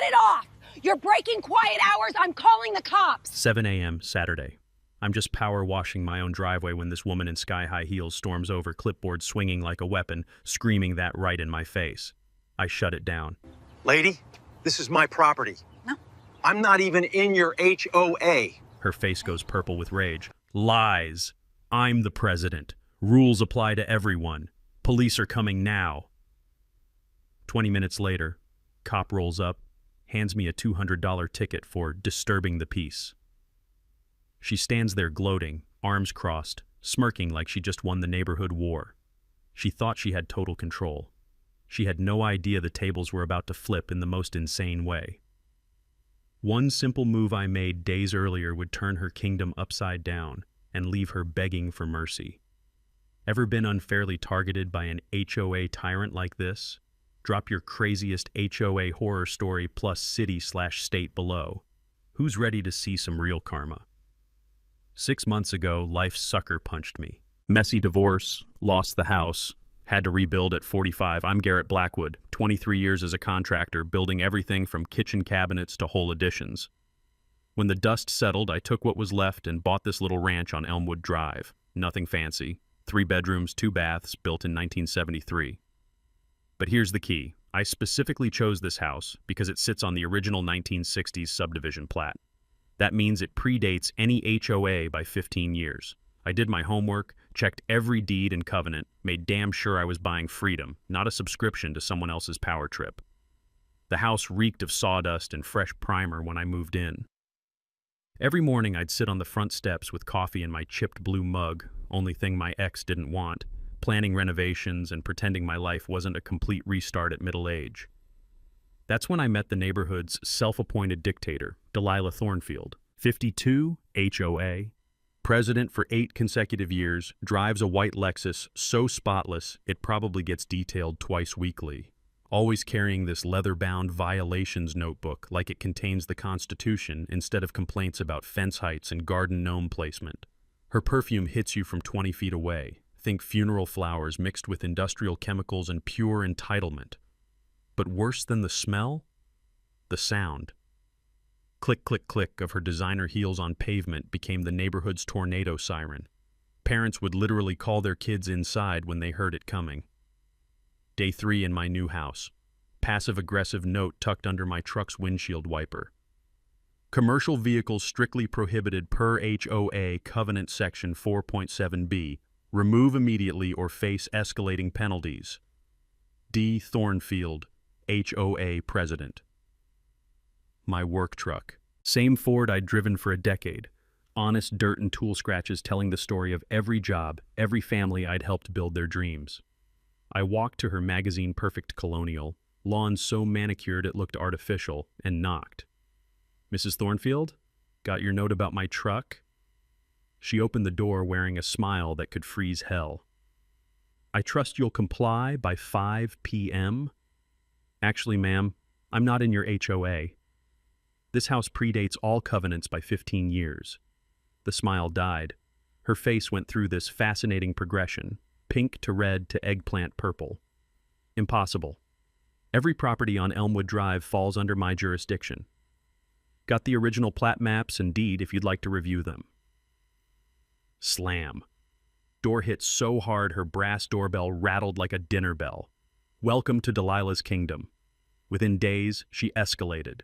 it off! You're breaking quiet hours. I'm calling the cops. 7 a.m. Saturday. I'm just power washing my own driveway when this woman in sky-high heels storms over, clipboard swinging like a weapon, screaming that right in my face. I shut it down. Lady, this is my property. No. I'm not even in your HOA. Her face goes purple with rage. Lies. I'm the president. Rules apply to everyone. Police are coming now. 20 minutes later, cop rolls up, hands me a $200 ticket for disturbing the peace. She stands there gloating, arms crossed, smirking like she just won the neighborhood war. She thought she had total control. She had no idea the tables were about to flip in the most insane way. One simple move I made days earlier would turn her kingdom upside down and leave her begging for mercy. Ever been unfairly targeted by an HOA tyrant like this? Drop your craziest HOA horror story plus city/state below. Who's ready to see some real karma? 6 months ago, life sucker punched me. Messy divorce, lost the house, had to rebuild at 45. I'm Garrett Blackwood, 23 years as a contractor, building everything from kitchen cabinets to whole additions. When the dust settled, I took what was left and bought this little ranch on Elmwood Drive. Nothing fancy. 3 bedrooms, 2 baths, built in 1973. But here's the key. I specifically chose this house because it sits on the original 1960s subdivision plat. That means it predates any HOA by 15 years. I did my homework, checked every deed and covenant, made damn sure I was buying freedom, not a subscription to someone else's power trip. The house reeked of sawdust and fresh primer when I moved in. Every morning I'd sit on the front steps with coffee in my chipped blue mug, only thing my ex didn't want, planning renovations and pretending my life wasn't a complete restart at middle age. That's when I met the neighborhood's self-appointed dictator, Delilah Thornfield, 52, HOA, president for 8 consecutive years, drives a white Lexus so spotless it probably gets detailed twice weekly, always carrying this leather-bound violations notebook like it contains the Constitution instead of complaints about fence heights and garden gnome placement. Her perfume hits you from 20 feet away. Think funeral flowers mixed with industrial chemicals and pure entitlement. But worse than the smell? The sound. Click, click, click of her designer heels on pavement became the neighborhood's tornado siren. Parents would literally call their kids inside when they heard it coming. Day 3 in my new house. Passive-aggressive note tucked under my truck's windshield wiper. Commercial vehicles strictly prohibited per HOA Covenant Section 4.7b. Remove immediately or face escalating penalties. D. Thornfield, HOA President. My work truck. Same Ford I'd driven for a decade. Honest dirt and tool scratches telling the story of every job, every family I'd helped build their dreams. I walked to her magazine Perfect Colonial, lawn so manicured it looked artificial, and knocked. Mrs. Thornfield, got your note about my truck? She opened the door wearing a smile that could freeze hell. I trust you'll comply by 5 p.m.? Actually, ma'am, I'm not in your HOA. This house predates all covenants by 15 years. The smile died. Her face went through this fascinating progression, pink to red to eggplant purple. Impossible. Every property on Elmwood Drive falls under my jurisdiction. Got the original plat maps and deed if you'd like to review them. Slam. Door hit so hard her brass doorbell rattled like a dinner bell. Welcome to Delilah's kingdom. Within days, she escalated.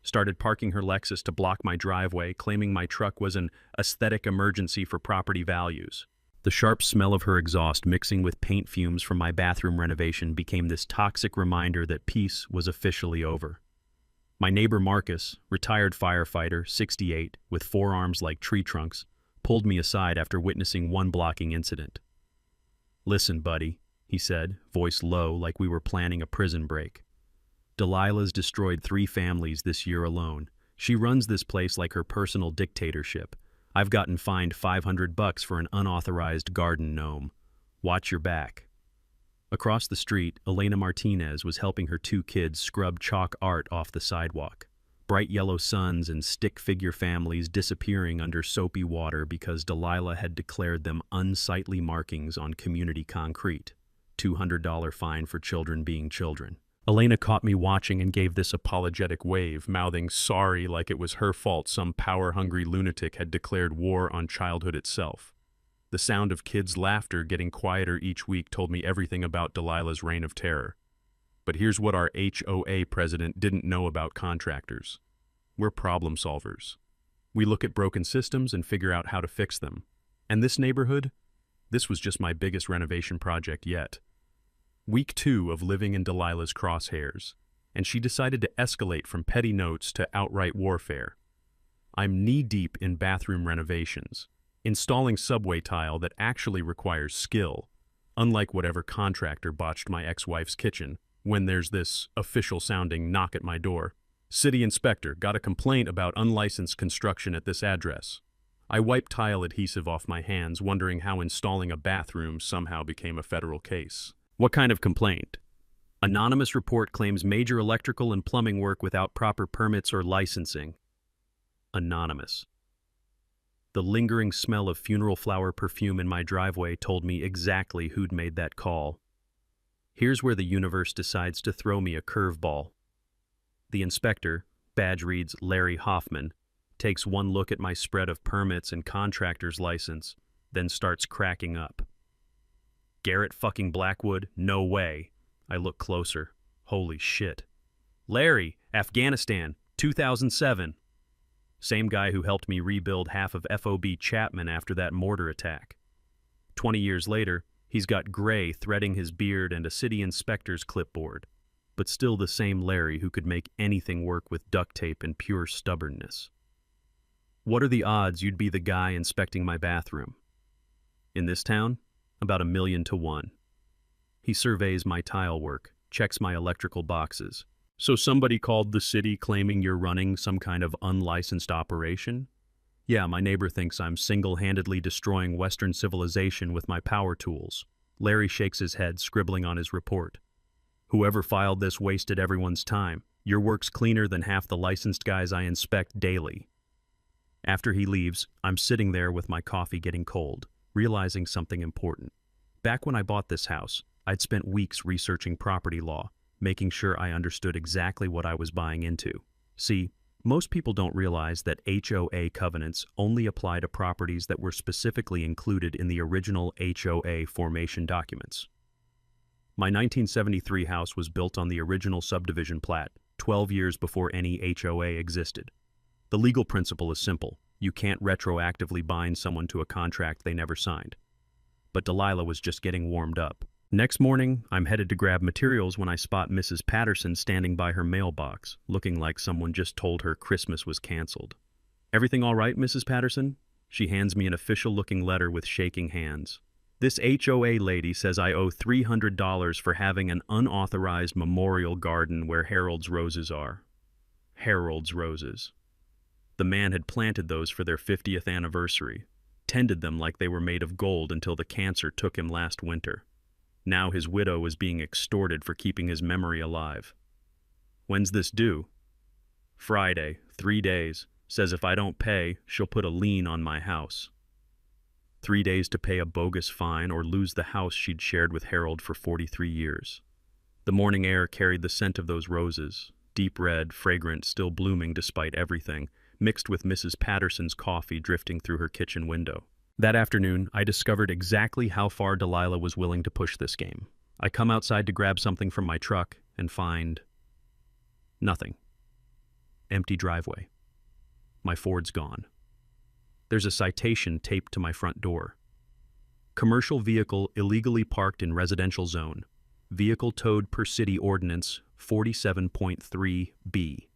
Started parking her Lexus to block my driveway, claiming my truck was an aesthetic emergency for property values. The sharp smell of her exhaust mixing with paint fumes from my bathroom renovation became this toxic reminder that peace was officially over. My neighbor Marcus, retired firefighter, 68, with forearms like tree trunks, pulled me aside after witnessing one blocking incident. "Listen, buddy," he said, voice low like we were planning a prison break. "Delilah's destroyed 3 families this year alone. She runs this place like her personal dictatorship. I've gotten fined $500 for an unauthorized garden gnome. Watch your back." Across the street, Elena Martinez was helping her 2 kids scrub chalk art off the sidewalk. Bright yellow suns and stick figure families disappearing under soapy water because Delilah had declared them unsightly markings on community concrete. $200 fine for children being children. Elena caught me watching and gave this apologetic wave, mouthing sorry like it was her fault some power-hungry lunatic had declared war on childhood itself. The sound of kids' laughter getting quieter each week told me everything about Delilah's reign of terror. But here's what our HOA president didn't know about contractors. We're problem solvers. We look at broken systems and figure out how to fix them. And this neighborhood? This was just my biggest renovation project yet. Week 2 of living in Delilah's crosshairs, and she decided to escalate from petty notes to outright warfare. I'm knee-deep in bathroom renovations, installing subway tile that actually requires skill, unlike whatever contractor botched my ex-wife's kitchen, when there's this official-sounding knock at my door. City inspector, got a complaint about unlicensed construction at this address. I wiped tile adhesive off my hands, wondering how installing a bathroom somehow became a federal case. What kind of complaint? Anonymous report claims major electrical and plumbing work without proper permits or licensing. Anonymous. The lingering smell of funeral flower perfume in my driveway told me exactly who'd made that call. Here's where the universe decides to throw me a curveball. The inspector, badge reads Larry Hoffman, takes one look at my spread of permits and contractor's license, then starts cracking up. Garrett fucking Blackwood? No way. I look closer. Holy shit. Larry, Afghanistan, 2007. Same guy who helped me rebuild half of FOB Chapman after that mortar attack. 20 years later, he's got gray threading his beard and a city inspector's clipboard, but still the same Larry who could make anything work with duct tape and pure stubbornness. What are the odds you'd be the guy inspecting my bathroom? In this town? About 1,000,000 to 1. He surveys my tile work, checks my electrical boxes. So somebody called the city claiming you're running some kind of unlicensed operation? Yeah, my neighbor thinks I'm single-handedly destroying Western civilization with my power tools. Larry shakes his head, scribbling on his report. Whoever filed this wasted everyone's time. Your work's cleaner than half the licensed guys I inspect daily. After he leaves, I'm sitting there with my coffee getting cold, realizing something important. Back when I bought this house, I'd spent weeks researching property law, making sure I understood exactly what I was buying into. See, most people don't realize that HOA covenants only apply to properties that were specifically included in the original HOA formation documents. My 1973 house was built on the original subdivision plat, 12 years before any HOA existed. The legal principle is simple. You can't retroactively bind someone to a contract they never signed. But Delilah was just getting warmed up. Next morning, I'm headed to grab materials when I spot Mrs. Patterson standing by her mailbox, looking like someone just told her Christmas was canceled. Everything all right, Mrs. Patterson? She hands me an official-looking letter with shaking hands. This HOA lady says I owe $300 for having an unauthorized memorial garden where Harold's roses are. Harold's roses. The man had planted those for their 50th anniversary, tended them like they were made of gold until the cancer took him last winter. Now his widow is being extorted for keeping his memory alive. When's this due? Friday, 3 days. Says if I don't pay, she'll put a lien on my house. 3 days to pay a bogus fine or lose the house she'd shared with Harold for 43 years. The morning air carried the scent of those roses, deep red, fragrant, still blooming despite everything, mixed with Mrs. Patterson's coffee drifting through her kitchen window. That afternoon, I discovered exactly how far Delilah was willing to push this game. I come outside to grab something from my truck and find nothing. Empty driveway. My Ford's gone. There's a citation taped to my front door. Commercial vehicle illegally parked in residential zone. Vehicle towed per city ordinance 47.3B.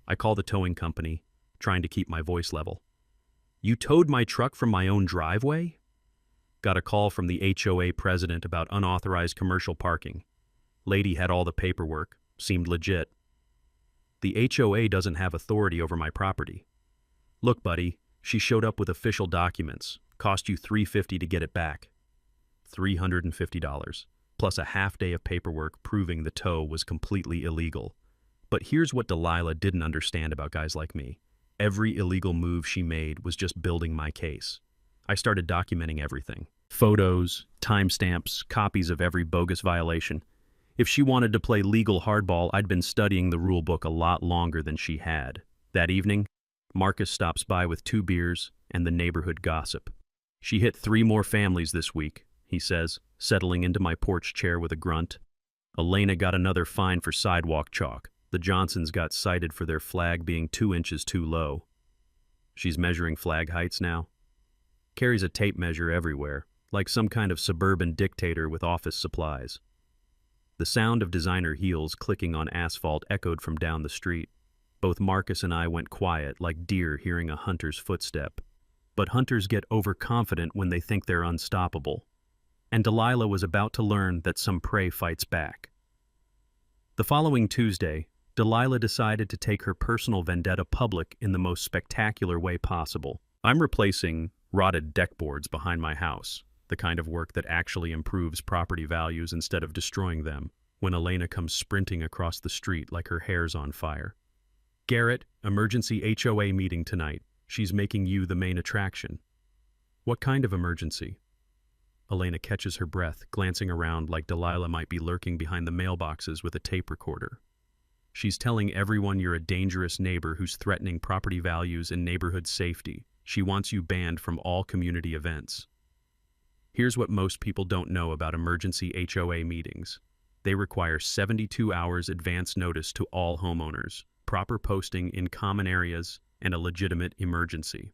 I call the towing company, trying to keep my voice level. You towed my truck from my own driveway? Got a call from the HOA president about unauthorized commercial parking. Lady had all the paperwork, seemed legit. The HOA doesn't have authority over my property. Look, buddy, she showed up with official documents. Cost you $350 to get it back. $350, plus a half day of paperwork proving the tow was completely illegal. But here's what Delilah didn't understand about guys like me. Every illegal move she made was just building my case. I started documenting everything. Photos, timestamps, copies of every bogus violation. If she wanted to play legal hardball, I'd been studying the rule book a lot longer than she had. That evening, Marcus stops by with 2 beers and the neighborhood gossip. She hit 3 more families this week, he says, settling into my porch chair with a grunt. Elena got another fine for sidewalk chalk. The Johnsons got cited for their flag being 2 inches too low. She's measuring flag heights now. Carries a tape measure everywhere, like some kind of suburban dictator with office supplies. The sound of designer heels clicking on asphalt echoed from down the street. Both Marcus and I went quiet, like deer hearing a hunter's footstep. But hunters get overconfident when they think they're unstoppable. And Delilah was about to learn that some prey fights back. The following Tuesday, Delilah decided to take her personal vendetta public in the most spectacular way possible. I'm replacing rotted deck boards behind my house, the kind of work that actually improves property values instead of destroying them, when Elena comes sprinting across the street like her hair's on fire. Garrett, emergency HOA meeting tonight. She's making you the main attraction. What kind of emergency? Elena catches her breath, glancing around like Delilah might be lurking behind the mailboxes with a tape recorder. She's telling everyone you're a dangerous neighbor who's threatening property values and neighborhood safety. She wants you banned from all community events. Here's what most people don't know about emergency HOA meetings. They require 72 hours advance notice to all homeowners, proper posting in common areas, and a legitimate emergency.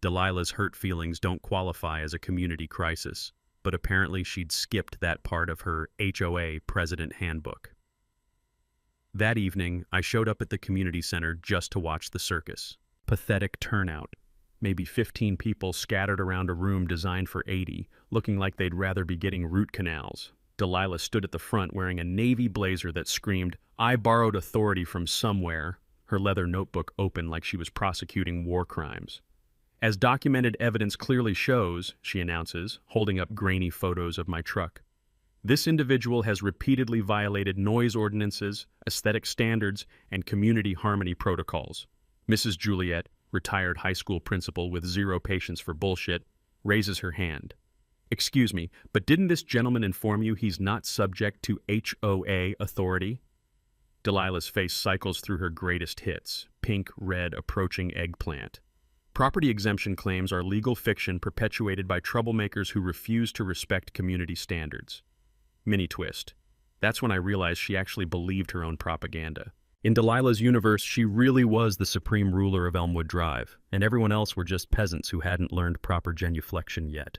Delilah's hurt feelings don't qualify as a community crisis, but apparently she'd skipped that part of her HOA president handbook. That evening, I showed up at the community center just to watch the circus. Pathetic turnout. Maybe 15 people scattered around a room designed for 80, looking like they'd rather be getting root canals. Delilah stood at the front wearing a navy blazer that screamed, "I borrowed authority from somewhere," her leather notebook open like she was prosecuting war crimes. "As documented evidence clearly shows," she announces, holding up grainy photos of my truck, "this individual has repeatedly violated noise ordinances, aesthetic standards, and community harmony protocols." Mrs. Juliet, retired high school principal with 0 patience for bullshit, raises her hand. "Excuse me, but didn't this gentleman inform you he's not subject to HOA authority?" Delilah's face cycles through her greatest hits, pink, red, approaching eggplant. Property exemption claims are legal fiction perpetuated by troublemakers who refuse to respect community standards. Mini twist. That's when I realized she actually believed her own propaganda. In Delilah's universe, she really was the supreme ruler of Elmwood Drive, and everyone else were just peasants who hadn't learned proper genuflection yet.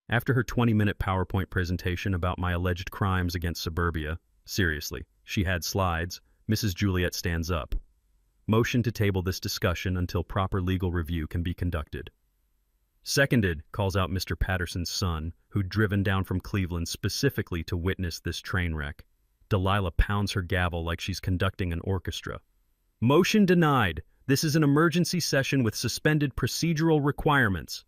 After her 20-minute PowerPoint presentation about my alleged crimes against suburbia, seriously, she had slides, Mrs. Juliet stands up. Motion to table this discussion until proper legal review can be conducted. "Seconded," calls out Mr. Patterson's son, who'd driven down from Cleveland specifically to witness this train wreck. Delilah pounds her gavel like she's conducting an orchestra. "Motion denied. This is an emergency session with suspended procedural requirements."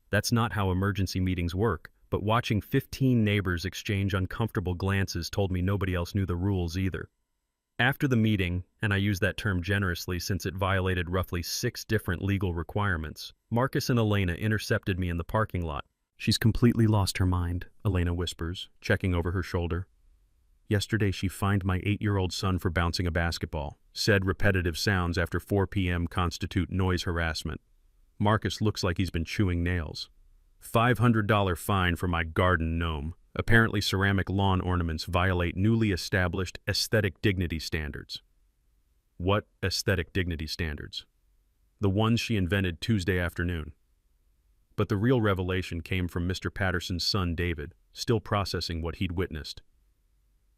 That's not how emergency meetings work, but watching 15 neighbors exchange uncomfortable glances told me nobody else knew the rules either. After the meeting, and I use that term generously since it violated roughly 6 different legal requirements, Marcus and Elena intercepted me in the parking lot. "She's completely lost her mind," Elena whispers, checking over her shoulder. "Yesterday she fined my 8-year-old son for bouncing a basketball. Said repetitive sounds after 4 p.m. constitute noise harassment. Marcus looks like he's been chewing nails. $500 fine for my garden gnome. Apparently ceramic lawn ornaments violate newly established aesthetic dignity standards." What aesthetic dignity standards? The ones she invented Tuesday afternoon. But the real revelation came from Mr. Patterson's son David, still processing what he'd witnessed.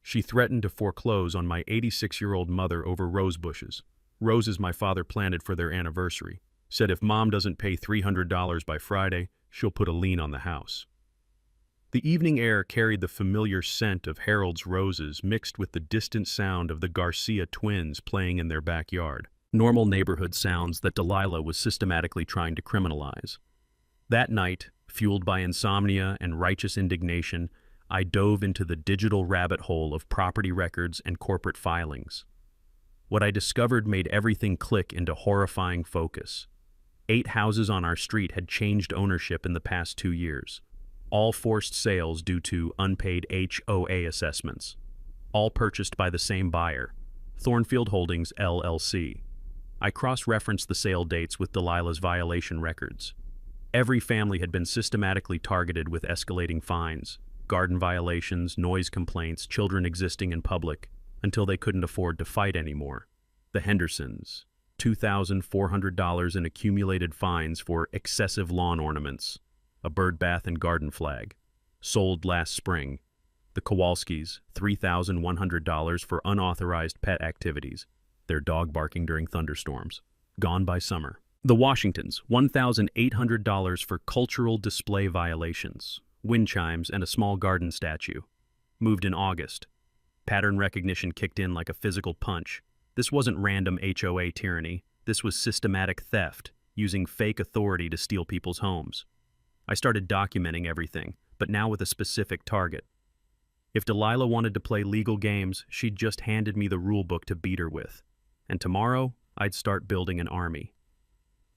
She threatened to foreclose on my 86-year-old mother over rose bushes. Roses my father planted for their anniversary. Said if Mom doesn't pay $300 by Friday, she'll put a lien on the house. The evening air carried the familiar scent of Harold's roses mixed with the distant sound of the Garcia twins playing in their backyard. Normal neighborhood sounds that Delilah was systematically trying to criminalize. That night, fueled by insomnia and righteous indignation, I dove into the digital rabbit hole of property records and corporate filings. What I discovered made everything click into horrifying focus. 8 houses on our street had changed ownership in the past 2 years. All forced sales due to unpaid HOA assessments. all purchased by the same buyer, Thornfield Holdings, LLC. I cross-referenced the sale dates with Delilah's violation records. Every family had been systematically targeted with escalating fines, garden violations, noise complaints, children existing in public, until they couldn't afford to fight anymore. The Hendersons, $2,400 in accumulated fines for excessive lawn ornaments, a bird bath and garden flag, sold last spring. The Kowalskis, $3,100 for unauthorized pet activities, their dog barking during thunderstorms, gone by summer. The Washingtons, $1,800 for cultural display violations, wind chimes and a small garden statue, moved in August. Pattern recognition kicked in like a physical punch. This wasn't random HOA tyranny. This was systematic theft, using fake authority to steal people's homes. I started documenting everything, but now with a specific target. If Delilah wanted to play legal games, she'd just handed me the rule book to beat her with. And tomorrow, I'd start building an army.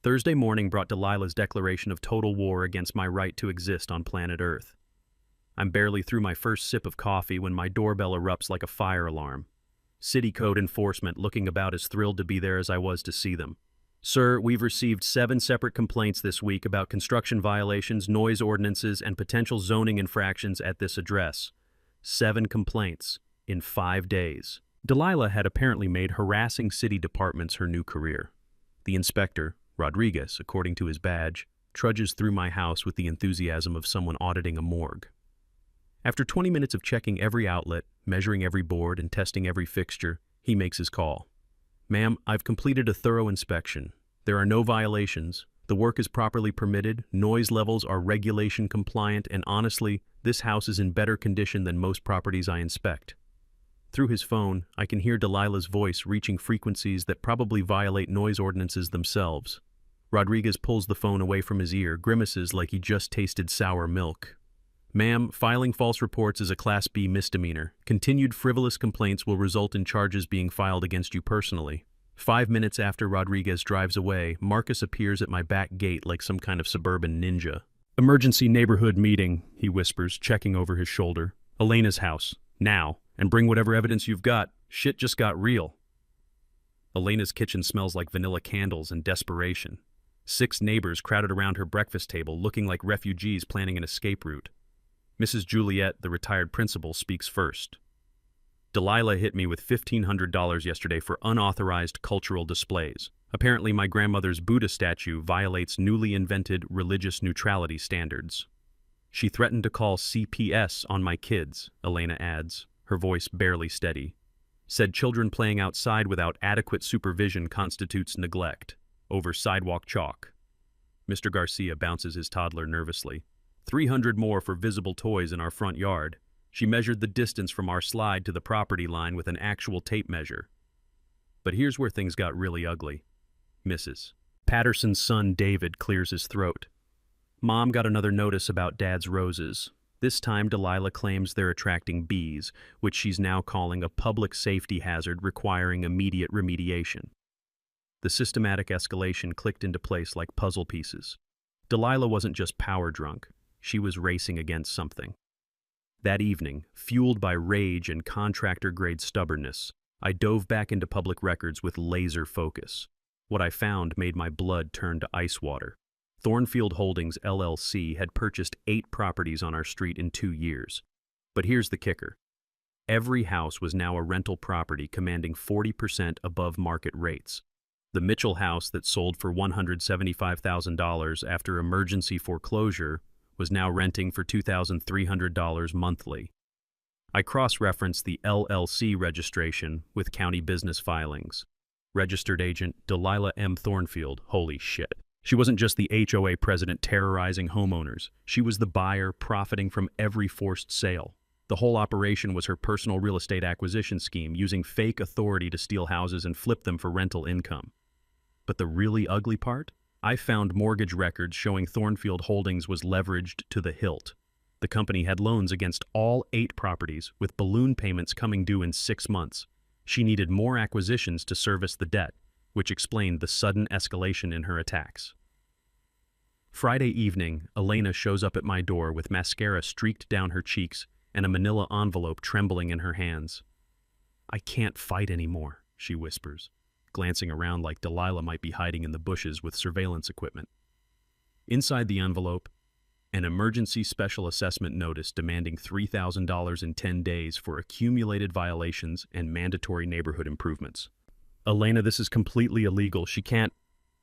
Thursday morning brought Delilah's declaration of total war against my right to exist on planet Earth. I'm barely through my first sip of coffee when my doorbell erupts like a fire alarm. City code enforcement looking about as thrilled to be there as I was to see them. Sir, we've received 7 separate complaints this week about construction violations, noise ordinances, and potential zoning infractions at this address. 7 complaints in 5 days. Delilah had apparently made harassing city departments her new career. The inspector, Rodriguez, according to his badge, trudges through my house with the enthusiasm of someone auditing a morgue. After 20 minutes of checking every outlet, measuring every board, and testing every fixture, he makes his call. Ma'am, I've completed a thorough inspection. There are no violations. The work is properly permitted, noise levels are regulation compliant, and honestly, this house is in better condition than most properties I inspect. Through his phone, I can hear Delilah's voice reaching frequencies that probably violate noise ordinances themselves. Rodriguez pulls the phone away from his ear, grimaces like he just tasted sour milk. Ma'am, filing false reports is a Class B misdemeanor. Continued frivolous complaints will result in charges being filed against you personally. 5 minutes after Rodriguez drives away, Marcus appears at my back gate like some kind of suburban ninja. Emergency neighborhood meeting, he whispers, checking over his shoulder. Elena's house, now, and bring whatever evidence you've got. Shit just got real. Elena's kitchen smells like vanilla candles and desperation. 6 neighbors crowded around her breakfast table looking like refugees planning an escape route. Mrs. Juliet, the retired principal, speaks first. Delilah hit me with $1,500 yesterday for unauthorized cultural displays. Apparently my grandmother's Buddha statue violates newly invented religious neutrality standards. She threatened to call CPS on my kids, Elena adds, her voice barely steady. Said children playing outside without adequate supervision constitutes neglect. Over sidewalk chalk. Mr. Garcia bounces his toddler nervously. 300 more for visible toys in our front yard. She measured the distance from our slide to the property line with an actual tape measure. But here's where things got really ugly. Mrs. Patterson's son David clears his throat. Mom got another notice about Dad's roses. This time Delilah claims they're attracting bees, which she's now calling a public safety hazard requiring immediate remediation. The systematic escalation clicked into place like puzzle pieces. Delilah wasn't just power drunk. She was racing against something. That evening, fueled by rage and contractor-grade stubbornness, I dove back into public records with laser focus. What I found made my blood turn to ice water. Thornfield Holdings, LLC had purchased 8 properties on our street in 2 years. But here's the kicker. Every house was now a rental property commanding 40% above market rates. The Mitchell house that sold for $175,000 after emergency foreclosure was now renting for $2,300 monthly. I cross-referenced the LLC registration with county business filings. Registered agent Delilah M. Thornfield, holy shit. She wasn't just the HOA president terrorizing homeowners. She was the buyer profiting from every forced sale. The whole operation was her personal real estate acquisition scheme, using fake authority to steal houses and flip them for rental income. But the really ugly part? I found mortgage records showing Thornfield Holdings was leveraged to the hilt. The company had loans against all 8 properties, with balloon payments coming due in 6 months. She needed more acquisitions to service the debt, which explained the sudden escalation in her attacks. Friday evening, Elena shows up at my door with mascara streaked down her cheeks and a manila envelope trembling in her hands. I can't fight anymore, she whispers, glancing around like Delilah might be hiding in the bushes with surveillance equipment. Inside the envelope, an emergency special assessment notice demanding $3,000 in 10 days for accumulated violations and mandatory neighborhood improvements. Elena, this is completely illegal.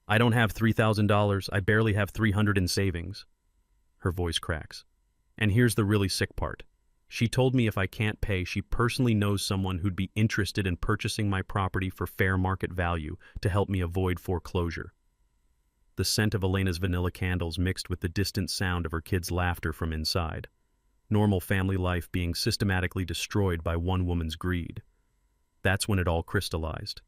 I don't have $3,000. I barely have $300 in savings. Her voice cracks. And here's the really sick part. She told me if I can't pay, she personally knows someone who'd be interested in purchasing my property for fair market value to help me avoid foreclosure. The scent of Elena's vanilla candles mixed with the distant sound of her kids' laughter from inside. Normal family life being systematically destroyed by one woman's greed. That's when it all crystallized.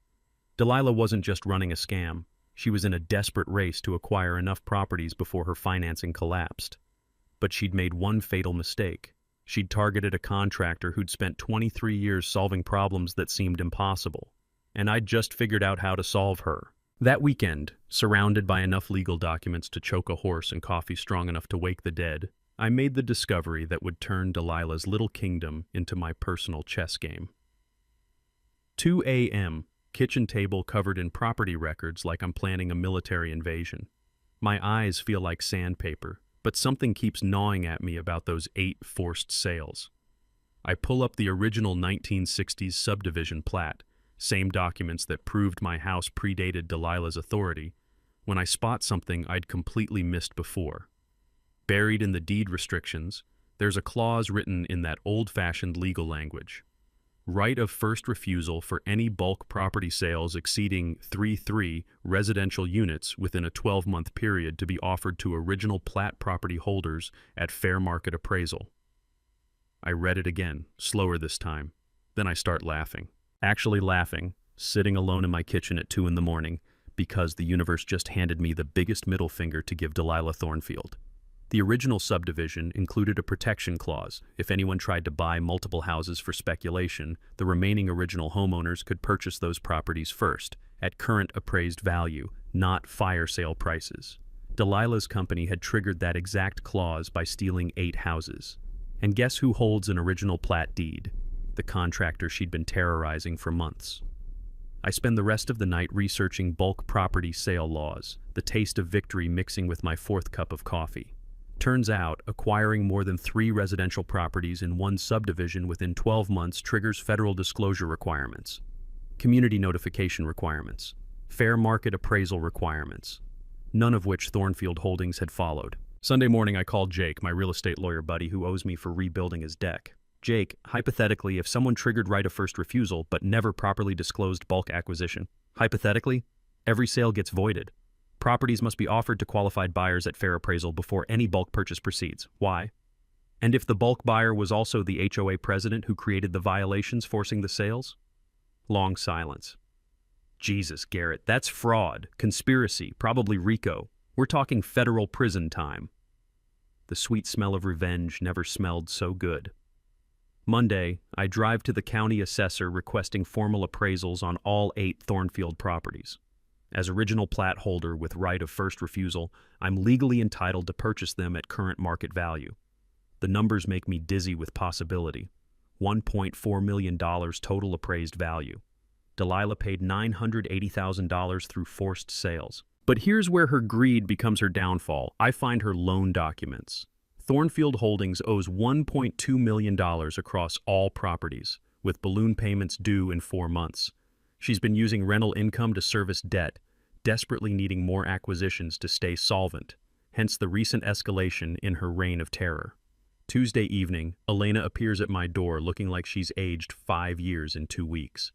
Delilah wasn't just running a scam. She was in a desperate race to acquire enough properties before her financing collapsed. But she'd made one fatal mistake. She'd targeted a contractor who'd spent 23 years solving problems that seemed impossible. And I'd just figured out how to solve her. That weekend, surrounded by enough legal documents to choke a horse and coffee strong enough to wake the dead, I made the discovery that would turn Delilah's little kingdom into my personal chess game. 2 a.m., kitchen table covered in property records like I'm planning a military invasion. My eyes feel like sandpaper, but something keeps gnawing at me about those 8 forced sales. I pull up the original 1960s subdivision plat, same documents that proved my house predated Delilah's authority, when I spot something I'd completely missed before. Buried in the deed restrictions, there's a clause written in that old-fashioned legal language. Right of first refusal for any bulk property sales exceeding 3 residential units within a 12-month period to be offered to original plat property holders at fair market appraisal. I read it again, slower this time. Then I start laughing. Actually laughing, sitting alone in my kitchen at 2 in the morning, because the universe just handed me the biggest middle finger to give Delilah Thornfield. The original subdivision included a protection clause. If anyone tried to buy multiple houses for speculation, the remaining original homeowners could purchase those properties first, at current appraised value, not fire sale prices. Delilah's company had triggered that exact clause by stealing 8 houses. And guess who holds an original plat deed? The contractor she'd been terrorizing for months. I spend the rest of the night researching bulk property sale laws, the taste of victory mixing with my 4th cup of coffee. Turns out, acquiring more than 3 residential properties in one subdivision within 12 months triggers federal disclosure requirements, community notification requirements, fair market appraisal requirements, none of which Thornfield Holdings had followed. Sunday morning, I called Jake, my real estate lawyer buddy who owes me for rebuilding his deck. Jake, hypothetically, if someone triggered right of first refusal but never properly disclosed bulk acquisition, hypothetically, every sale gets voided. Properties must be offered to qualified buyers at fair appraisal before any bulk purchase proceeds. Why? And if the bulk buyer was also the HOA president who created the violations forcing the sales? Long silence. Jesus, Garrett, that's fraud, conspiracy, probably RICO. We're talking federal prison time. The sweet smell of revenge never smelled so good. Monday, I drive to the county assessor requesting formal appraisals on all 8 Thornfield properties. As original plat holder with right of first refusal, I'm legally entitled to purchase them at current market value. The numbers make me dizzy with possibility. $1.4 million total appraised value. Delilah paid $980,000 through forced sales. But here's where her greed becomes her downfall. I find her loan documents. Thornfield Holdings owes $1.2 million across all properties, with balloon payments due in 4 months. She's been using rental income to service debt, desperately needing more acquisitions to stay solvent, hence the recent escalation in her reign of terror. Tuesday evening, Elena appears at my door looking like she's aged 5 years in 2 weeks.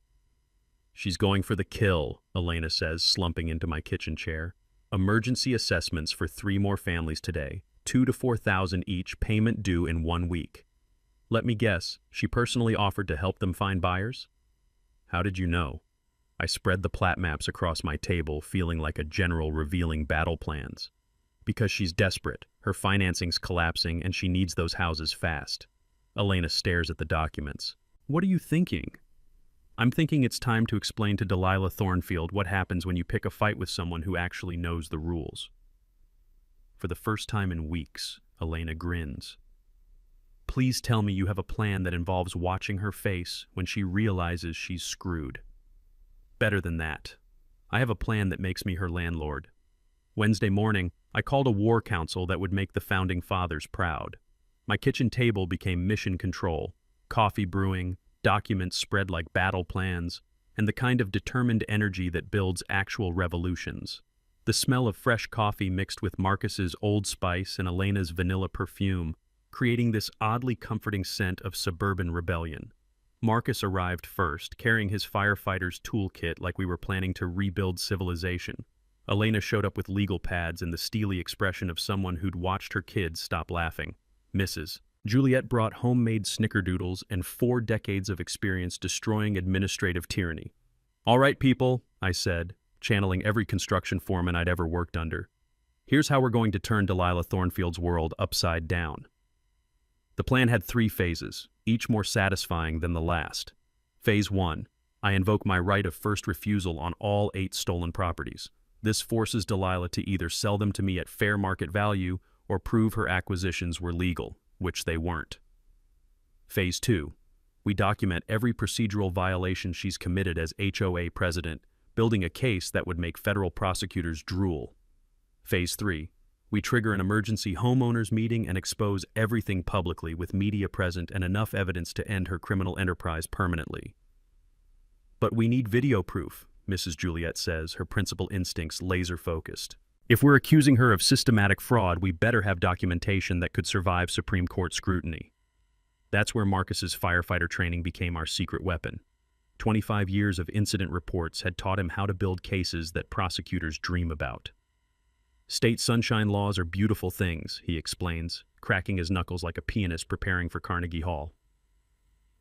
She's going for the kill, Elena says, slumping into my kitchen chair. Emergency assessments for 3 more families today, $2,000 to $4,000 each, payment due in 1 week. Let me guess, she personally offered to help them find buyers? How did you know? I spread the plat maps across my table, feeling like a general revealing battle plans. Because she's desperate, her financing's collapsing, and she needs those houses fast. Elena stares at the documents. What are you thinking? I'm thinking it's time to explain to Delilah Thornfield what happens when you pick a fight with someone who actually knows the rules. For the first time in weeks, Elena grins. Please tell me you have a plan that involves watching her face when she realizes she's screwed. Better than that. I have a plan that makes me her landlord. Wednesday morning, I called a war council that would make the founding fathers proud. My kitchen table became mission control, coffee brewing, documents spread like battle plans, and the kind of determined energy that builds actual revolutions. The smell of fresh coffee mixed with Marcus's Old Spice and Elena's vanilla perfume, creating this oddly comforting scent of suburban rebellion. Marcus arrived first, carrying his firefighter's toolkit like we were planning to rebuild civilization. Elena showed up with legal pads and the steely expression of someone who'd watched her kids stop laughing. Mrs. Juliet brought homemade snickerdoodles and 4 decades of experience destroying administrative tyranny. "All right, people," I said, channeling every construction foreman I'd ever worked under. "Here's how we're going to turn Delilah Thornfield's world upside down." The plan had 3 phases, each more satisfying than the last. Phase 1. I invoke my right of first refusal on all 8 stolen properties. This forces Delilah to either sell them to me at fair market value or prove her acquisitions were legal, which they weren't. Phase 2. We document every procedural violation she's committed as HOA president, building a case that would make federal prosecutors drool. Phase 3. We trigger an emergency homeowners meeting and expose everything publicly with media present and enough evidence to end her criminal enterprise permanently. "But we need video proof," Mrs. Juliet says, her principal instincts laser-focused. "If we're accusing her of systematic fraud, we better have documentation that could survive Supreme Court scrutiny." That's where Marcus's firefighter training became our secret weapon. 25 years of incident reports had taught him how to build cases that prosecutors dream about. "State sunshine laws are beautiful things," he explains, cracking his knuckles like a pianist preparing for Carnegie Hall.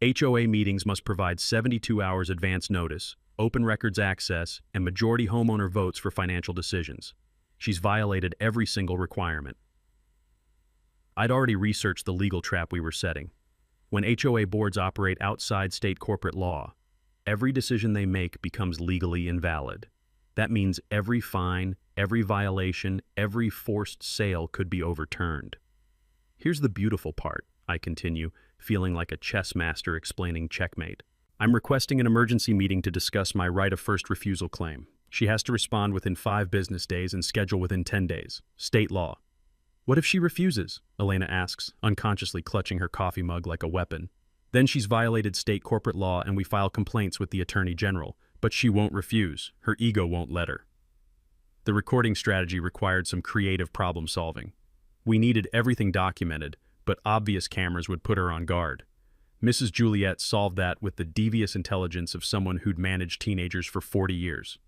"HOA meetings must provide 72 hours advance notice, open records access, and majority homeowner votes for financial decisions. She's violated every single requirement." I'd already researched the legal trap we were setting. When HOA boards operate outside state corporate law, every decision they make becomes legally invalid. That means every fine, every violation, every forced sale could be overturned. "Here's the beautiful part," I continue, feeling like a chess master explaining checkmate. "I'm requesting an emergency meeting to discuss my right of first refusal claim. She has to respond within 5 business days and schedule within 10 days. State law." "What if she refuses?" Elena asks, unconsciously clutching her coffee mug like a weapon. "Then she's violated state corporate law and we file complaints with the Attorney General. But she won't refuse. Her ego won't let her." The recording strategy required some creative problem solving. We needed everything documented, but obvious cameras would put her on guard. Mrs. Juliet solved that with the devious intelligence of someone who'd managed teenagers for 40 years.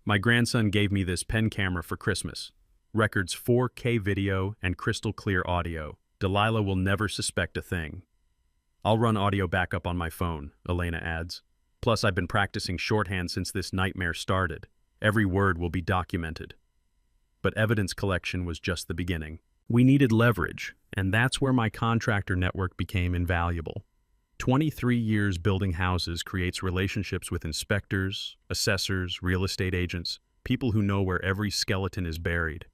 My grandson gave me this pen camera for Christmas. Records 4K video and crystal clear audio. Delilah will never suspect a thing. "I'll run audio backup on my phone," Elena adds. "Plus, I've been practicing shorthand since this nightmare started. Every word will be documented." But evidence collection was just the beginning. We needed leverage, and that's where my contractor network became invaluable. 23 years building houses creates relationships with inspectors, assessors, real estate agents, people who know where every skeleton is buried.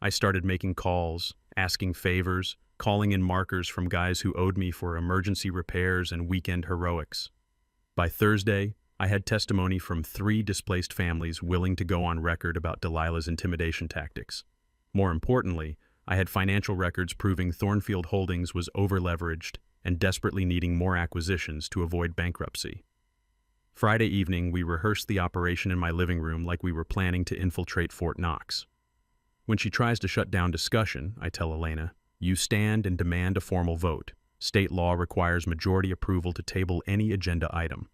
I started making calls, asking favors, calling in markers from guys who owed me for emergency repairs and weekend heroics. By Thursday, I had testimony from 3 displaced families willing to go on record about Delilah's intimidation tactics. More importantly, I had financial records proving Thornfield Holdings was over-leveraged and desperately needing more acquisitions to avoid bankruptcy. Friday evening, we rehearsed the operation in my living room like we were planning to infiltrate Fort Knox. When she tries to shut down discussion, I tell Elena, "You stand and demand a formal vote. State law requires majority approval to table any agenda item."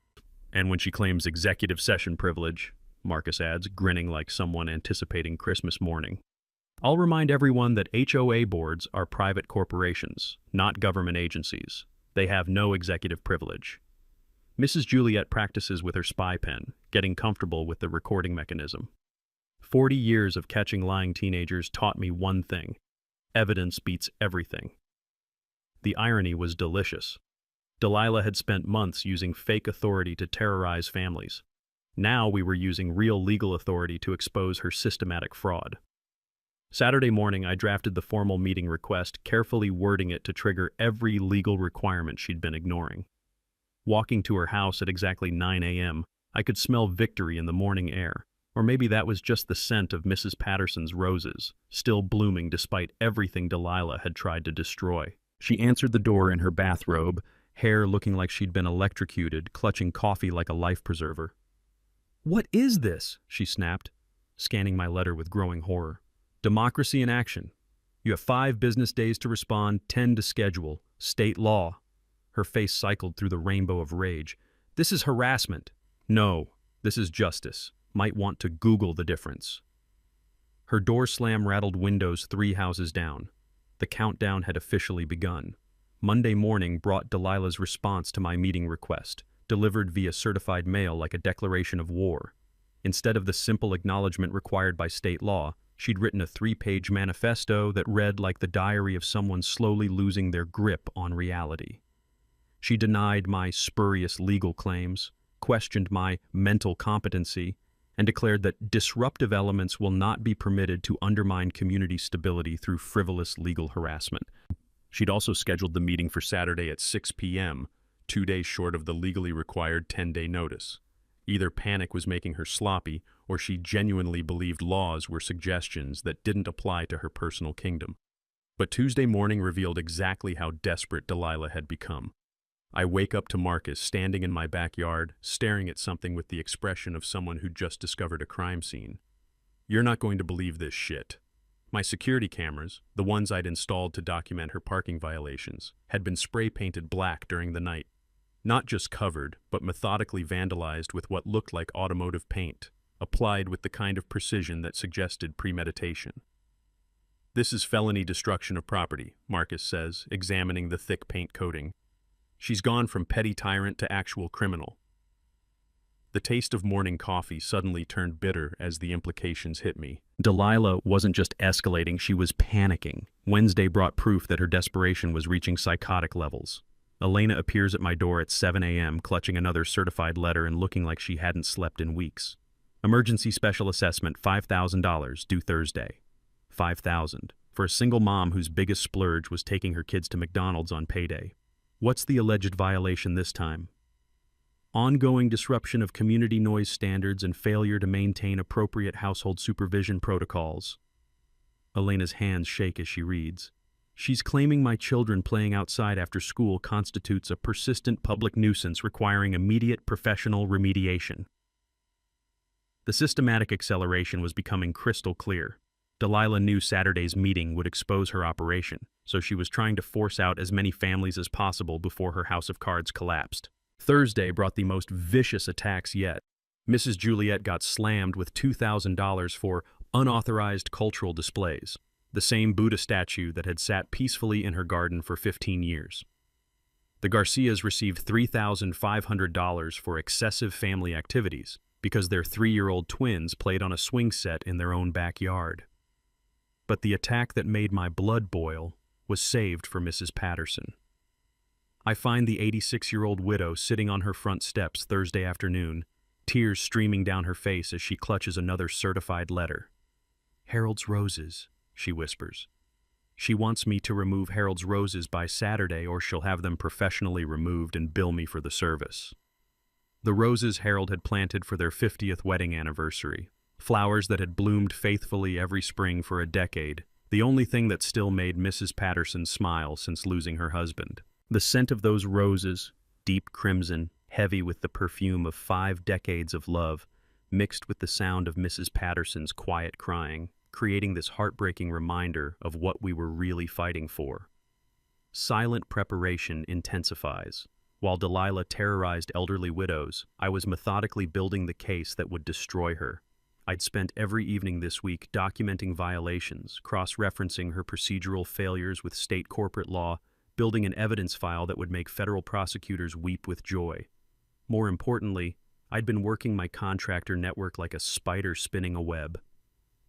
"And when she claims executive session privilege," Marcus adds, grinning like someone anticipating Christmas morning. "I'll remind everyone that HOA boards are private corporations, not government agencies. They have no executive privilege." Mrs. Juliet practices with her spy pen, getting comfortable with the recording mechanism. 40 years of catching lying teenagers taught me one thing: evidence beats everything. The irony was delicious. Delilah had spent months using fake authority to terrorize families. Now we were using real legal authority to expose her systematic fraud. Saturday morning, I drafted the formal meeting request, carefully wording it to trigger every legal requirement she'd been ignoring. Walking to her house at exactly 9 a.m., I could smell victory in the morning air. Or maybe that was just the scent of Mrs. Patterson's roses, still blooming despite everything Delilah had tried to destroy. She answered the door in her bathrobe, hair looking like she'd been electrocuted, clutching coffee like a life preserver. "What is this?" she snapped, scanning my letter with growing horror. "Democracy in action. You have 5 business days to respond, 10 to schedule. State law." Her face cycled through the rainbow of rage. "This is harassment." "No, this is justice. Might want to Google the difference." Her door slam rattled windows 3 houses down. The countdown had officially begun. Monday morning brought Delilah's response to my meeting request, delivered via certified mail like a declaration of war. Instead of the simple acknowledgement required by state law, she'd written a 3-page manifesto that read like the diary of someone slowly losing their grip on reality. She denied my spurious legal claims, questioned my mental competency, and declared that disruptive elements will not be permitted to undermine community stability through frivolous legal harassment. She'd also scheduled the meeting for Saturday at 6 p.m., 2 days short of the legally required 10-day notice. Either panic was making her sloppy, or she genuinely believed laws were suggestions that didn't apply to her personal kingdom. But Tuesday morning revealed exactly how desperate Delilah had become. I wake up to Marcus standing in my backyard, staring at something with the expression of someone who'd just discovered a crime scene. "You're not going to believe this shit." My security cameras, the ones I'd installed to document her parking violations, had been spray-painted black during the night. Not just covered, but methodically vandalized with what looked like automotive paint, applied with the kind of precision that suggested premeditation. "This is felony destruction of property," Marcus says, examining the thick paint coating. "She's gone from petty tyrant to actual criminal." The taste of morning coffee suddenly turned bitter as the implications hit me. Delilah wasn't just escalating, she was panicking. Wednesday brought proof that her desperation was reaching psychotic levels. Elena appears at my door at 7 a.m., clutching another certified letter and looking like she hadn't slept in weeks. Emergency special assessment, $5,000, due Thursday. $5,000 for a single mom whose biggest splurge was taking her kids to McDonald's on payday. What's the alleged violation this time? Ongoing disruption of community noise standards and failure to maintain appropriate household supervision protocols. Elena's hands shake as she reads. She's claiming my children playing outside after school constitutes a persistent public nuisance requiring immediate professional remediation. The systematic acceleration was becoming crystal clear. Delilah knew Saturday's meeting would expose her operation, so she was trying to force out as many families as possible before her house of cards collapsed. Thursday brought the most vicious attacks yet. Mrs. Juliet got slammed with $2,000 for unauthorized cultural displays, the same Buddha statue that had sat peacefully in her garden for 15 years. The Garcias received $3,500 for excessive family activities because their 3-year-old twins played on a swing set in their own backyard. But the attack that made my blood boil was saved for Mrs. Patterson. I find the 86-year-old widow sitting on her front steps Thursday afternoon, tears streaming down her face as she clutches another certified letter. "Harold's roses," she whispers. She wants me to remove Harold's roses by Saturday or she'll have them professionally removed and bill me for the service. The roses Harold had planted for their 50th wedding anniversary, flowers that had bloomed faithfully every spring for a decade, the only thing that still made Mrs. Patterson smile since losing her husband. The scent of those roses, deep crimson, heavy with the perfume of 5 decades of love, mixed with the sound of Mrs. Patterson's quiet crying, creating this heartbreaking reminder of what we were really fighting for. Silent preparation intensifies. While Delilah terrorized elderly widows, I was methodically building the case that would destroy her. I'd spent every evening this week documenting violations, cross-referencing her procedural failures with state corporate law, building an evidence file that would make federal prosecutors weep with joy. More importantly, I'd been working my contractor network like a spider spinning a web.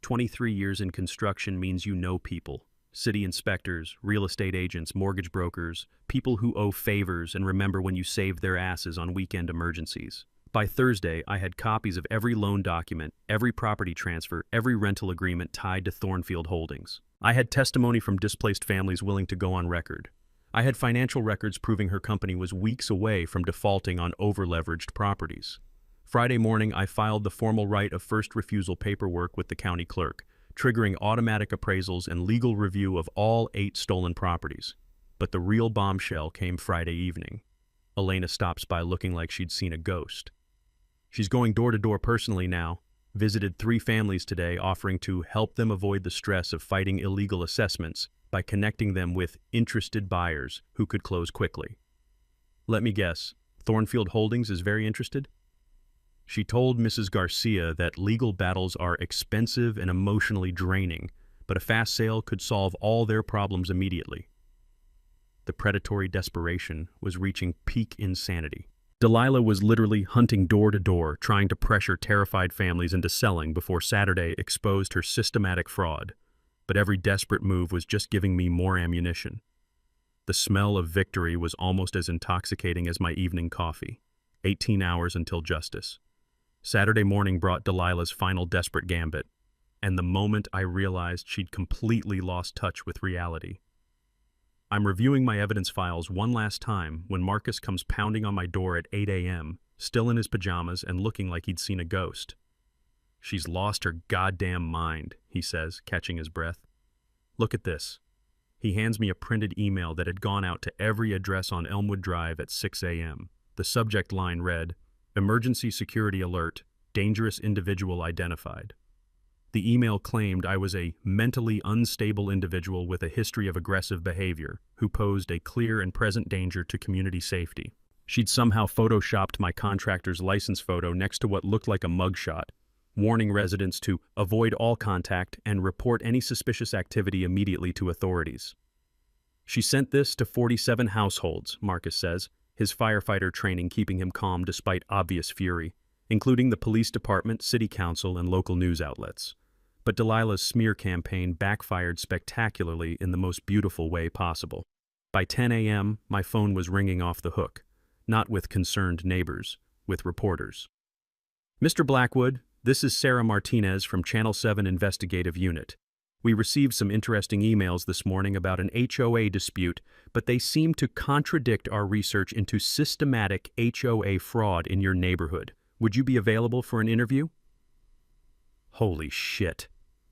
23 years in construction means you know people. City inspectors, real estate agents, mortgage brokers, people who owe favors and remember when you saved their asses on weekend emergencies. By Thursday, I had copies of every loan document, every property transfer, every rental agreement tied to Thornfield Holdings. I had testimony from displaced families willing to go on record. I had financial records proving her company was weeks away from defaulting on over-leveraged properties. Friday morning, I filed the formal right of first refusal paperwork with the county clerk, triggering automatic appraisals and legal review of all 8 stolen properties. But the real bombshell came Friday evening. Elena stops by looking like she'd seen a ghost. She's going door to door personally now, visited 3 families today, offering to help them avoid the stress of fighting illegal assessments by connecting them with interested buyers who could close quickly. Let me guess, Thornfield Holdings is very interested? She told Mrs. Garcia that legal battles are expensive and emotionally draining, but a fast sale could solve all their problems immediately. The predatory desperation was reaching peak insanity. Delilah was literally hunting door to door, trying to pressure terrified families into selling before Saturday exposed her systematic fraud. But every desperate move was just giving me more ammunition. The smell of victory was almost as intoxicating as my evening coffee. 18 hours until justice. Saturday morning brought Delilah's final desperate gambit, and the moment I realized she'd completely lost touch with reality. I'm reviewing my evidence files one last time when Marcus comes pounding on my door at 8 a.m., still in his pajamas and looking like he'd seen a ghost. "She's lost her goddamn mind," he says, catching his breath. "Look at this." He hands me a printed email that had gone out to every address on Elmwood Drive at 6 a.m. The subject line read, "Emergency security alert, dangerous individual identified." The email claimed I was a mentally unstable individual with a history of aggressive behavior who posed a clear and present danger to community safety. She'd somehow photoshopped my contractor's license photo next to what looked like a mugshot, warning residents to avoid all contact and report any suspicious activity immediately to authorities. She sent this to 47 households, Marcus says, his firefighter training keeping him calm despite obvious fury, including the police department, city council, and local news outlets. But Delilah's smear campaign backfired spectacularly in the most beautiful way possible. By 10 a.m., my phone was ringing off the hook, not with concerned neighbors, with reporters. "Mr. Blackwood, this is Sarah Martinez from Channel 7 Investigative Unit. We received some interesting emails this morning about an HOA dispute, but they seem to contradict our research into systematic HOA fraud in your neighborhood. Would you be available for an interview?" Holy shit.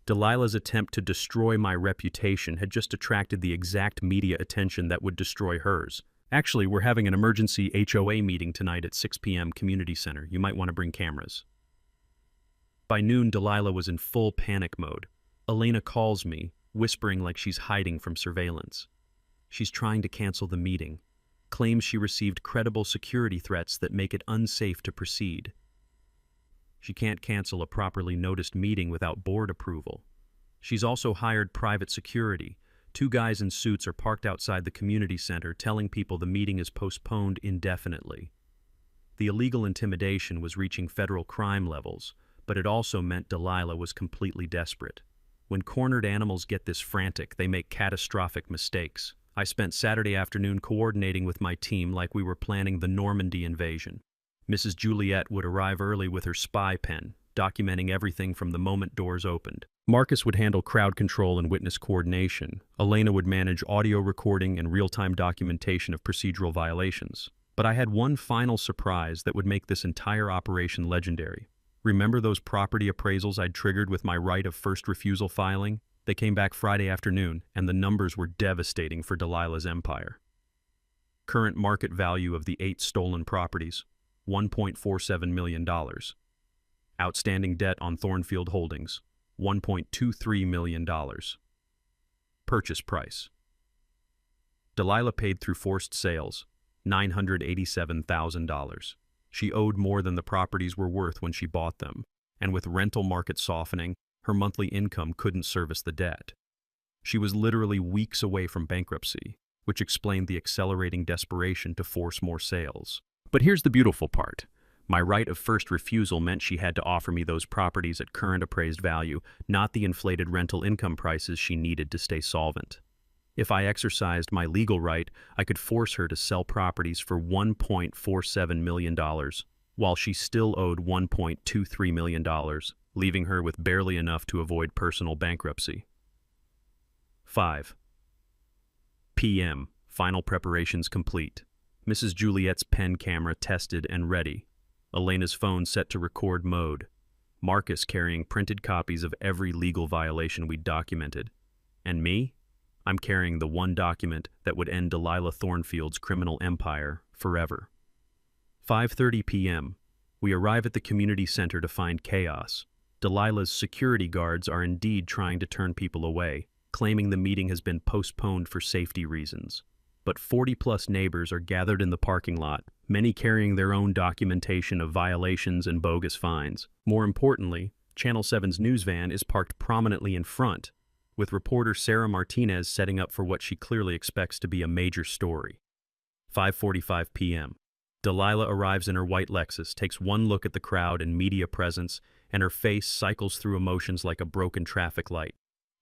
Delilah's attempt to destroy my reputation had just attracted the exact media attention that would destroy hers. "Actually, we're having an emergency HOA meeting tonight at 6 p.m. Community Center. You might want to bring cameras." By noon, Delilah was in full panic mode. Elena calls me, whispering like she's hiding from surveillance. She's trying to cancel the meeting, claims she received credible security threats that make it unsafe to proceed. She can't cancel a properly noticed meeting without board approval. She's also hired private security. 2 guys in suits are parked outside the community center telling people the meeting is postponed indefinitely. The illegal intimidation was reaching federal crime levels, but it also meant Delilah was completely desperate. When cornered animals get this frantic, they make catastrophic mistakes. I spent Saturday afternoon coordinating with my team like we were planning the Normandy invasion. Mrs. Juliet would arrive early with her spy pen, documenting everything from the moment doors opened. Marcus would handle crowd control and witness coordination. Elena would manage audio recording and real-time documentation of procedural violations. But I had one final surprise that would make this entire operation legendary. Remember those property appraisals I'd triggered with my right of first refusal filing? They came back Friday afternoon, and the numbers were devastating for Delilah's empire. Current market value of the 8 stolen properties, $1.47 million. Outstanding debt on Thornfield Holdings, $1.23 million. Purchase price. Delilah paid through forced sales, $987,000. She owed more than the properties were worth when she bought them, and with rental market softening, her monthly income couldn't service the debt. She was literally weeks away from bankruptcy, which explained the accelerating desperation to force more sales. But here's the beautiful part. My right of first refusal meant she had to offer me those properties at current appraised value, not the inflated rental income prices she needed to stay solvent. If I exercised my legal right, I could force her to sell properties for $1.47 million, while she still owed $1.23 million, leaving her with barely enough to avoid personal bankruptcy. 5 p.m. Final preparations complete. Mrs. Juliet's pen camera tested and ready. Elena's phone set to record mode. Marcus carrying printed copies of every legal violation we'd documented. And me? I'm carrying the one document that would end Delilah Thornfield's criminal empire forever. 5:30 p.m. We arrive at the community center to find chaos. Delilah's security guards are indeed trying to turn people away, claiming the meeting has been postponed for safety reasons. But 40-plus neighbors are gathered in the parking lot, many carrying their own documentation of violations and bogus fines. More importantly, Channel 7's news van is parked prominently in front, with reporter Sarah Martinez setting up for what she clearly expects to be a major story. 5:45 p.m. Delilah arrives in her white Lexus, takes one look at the crowd and media presence, and her face cycles through emotions like a broken traffic light.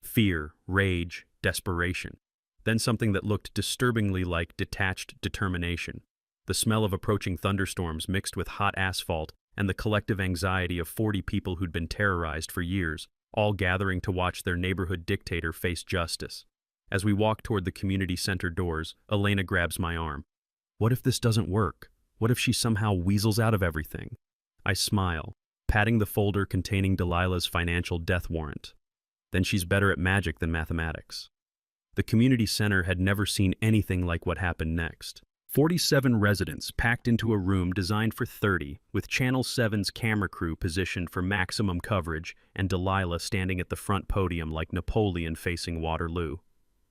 Fear, rage, desperation. Then something that looked disturbingly like detached determination. The smell of approaching thunderstorms mixed with hot asphalt and the collective anxiety of 40 people who'd been terrorized for years, all gathering to watch their neighborhood dictator face justice. As we walk toward the community center doors, Elena grabs my arm. What if this doesn't work? What if she somehow weasels out of everything? I smile, patting the folder containing Delilah's financial death warrant. Then she's better at magic than mathematics. The community center had never seen anything like what happened next. 47 residents packed into a room designed for 30, with Channel 7's camera crew positioned for maximum coverage and Delilah standing at the front podium like Napoleon facing Waterloo.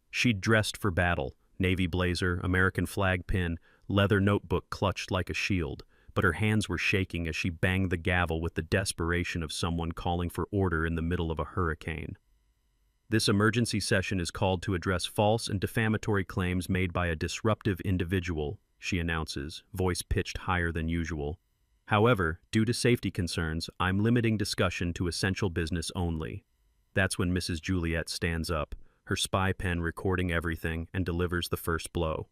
She'd dressed for battle, navy blazer, American flag pin, leather notebook clutched like a shield, but her hands were shaking as she banged the gavel with the desperation of someone calling for order in the middle of a hurricane. This emergency session is called to address false and defamatory claims made by a disruptive individual, she announces, voice pitched higher than usual. However, due to safety concerns, I'm limiting discussion to essential business only. That's when Mrs. Juliet stands up, her spy pen recording everything, and delivers the first blow.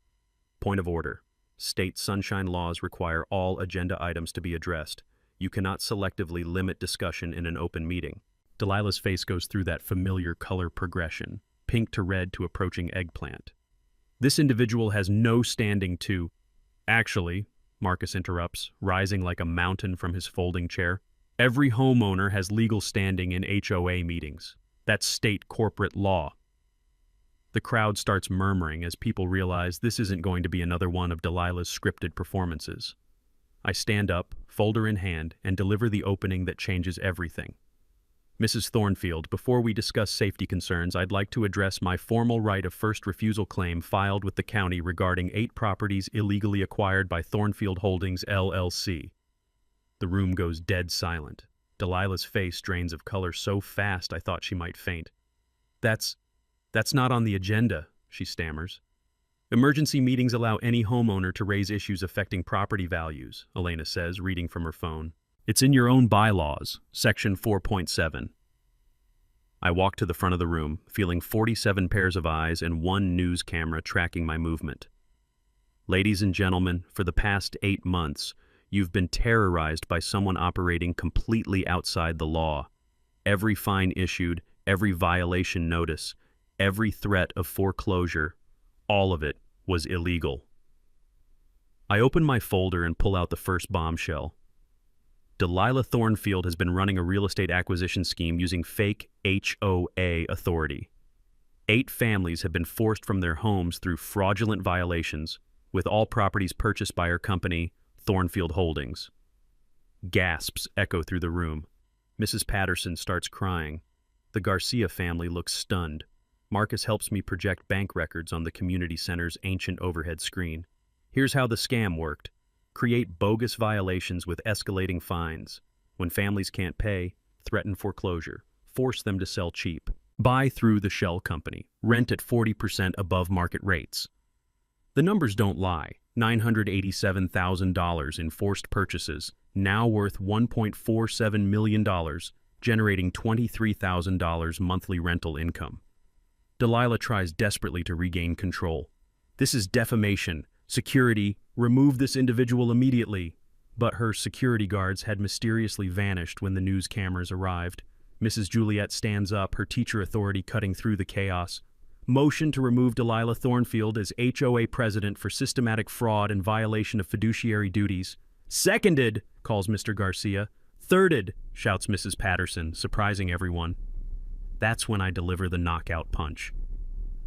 Point of order. State sunshine laws require all agenda items to be addressed. You cannot selectively limit discussion in an open meeting. Delilah's face goes through that familiar color progression, pink to red to approaching eggplant. This individual has no standing to... Actually, Marcus interrupts, rising like a mountain from his folding chair, every homeowner has legal standing in HOA meetings. That's state corporate law. The crowd starts murmuring as people realize this isn't going to be another one of Delilah's scripted performances. I stand up, folder in hand, and deliver the opening that changes everything. Mrs. Thornfield, before we discuss safety concerns, I'd like to address my formal right of first refusal claim filed with the county regarding 8 properties illegally acquired by Thornfield Holdings, LLC. The room goes dead silent. Delilah's face drains of color so fast I thought she might faint. That's not on the agenda, she stammers. Emergency meetings allow any homeowner to raise issues affecting property values, Elena says, reading from her phone. It's in your own bylaws, section 4.7. I walk to the front of the room, feeling 47 pairs of eyes and one news camera tracking my movement. Ladies and gentlemen, for the past 8 months, you've been terrorized by someone operating completely outside the law. Every fine issued, every violation notice, every threat of foreclosure, all of it was illegal. I open my folder and pull out the first bombshell. Delilah Thornfield has been running a real estate acquisition scheme using fake HOA authority. 8 families have been forced from their homes through fraudulent violations, with all properties purchased by her company, Thornfield Holdings. Gasps echo through the room. Mrs. Patterson starts crying. The Garcia family looks stunned. Marcus helps me project bank records on the community center's ancient overhead screen. Here's how the scam worked. Create bogus violations with escalating fines. When families can't pay, threaten foreclosure. Force them to sell cheap. Buy through the shell company. Rent at 40% above market rates. The numbers don't lie. $987,000 in forced purchases, now worth $1.47 million, generating $23,000 monthly rental income. Delilah tries desperately to regain control. This is defamation. Security, remove this individual immediately. But her security guards had mysteriously vanished when the news cameras arrived. Mrs. Juliet stands up, her teacher authority cutting through the chaos. Motion to remove Delilah Thornfield as HOA president for systematic fraud and violation of fiduciary duties. Seconded, calls Mr. Garcia. Thirded, shouts Mrs. Patterson, surprising everyone. That's when I deliver the knockout punch.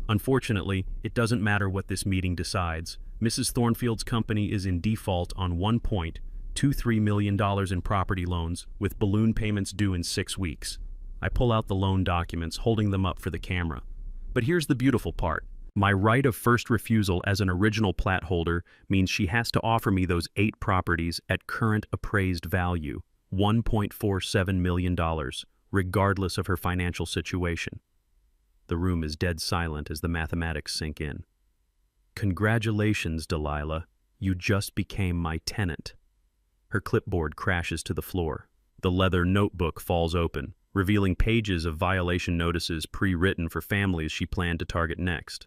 Unfortunately, it doesn't matter what this meeting decides. Mrs. Thornfield's company is in default on $1.23 million in property loans, with balloon payments due in 6 weeks. I pull out the loan documents, holding them up for the camera. But here's the beautiful part. My right of first refusal as an original plat holder means she has to offer me those 8 properties at current appraised value, $1.47 million, regardless of her financial situation. The room is dead silent as the mathematics sink in. Congratulations, Delilah. You just became my tenant. Her clipboard crashes to the floor. The leather notebook falls open, revealing pages of violation notices pre-written for families she planned to target next.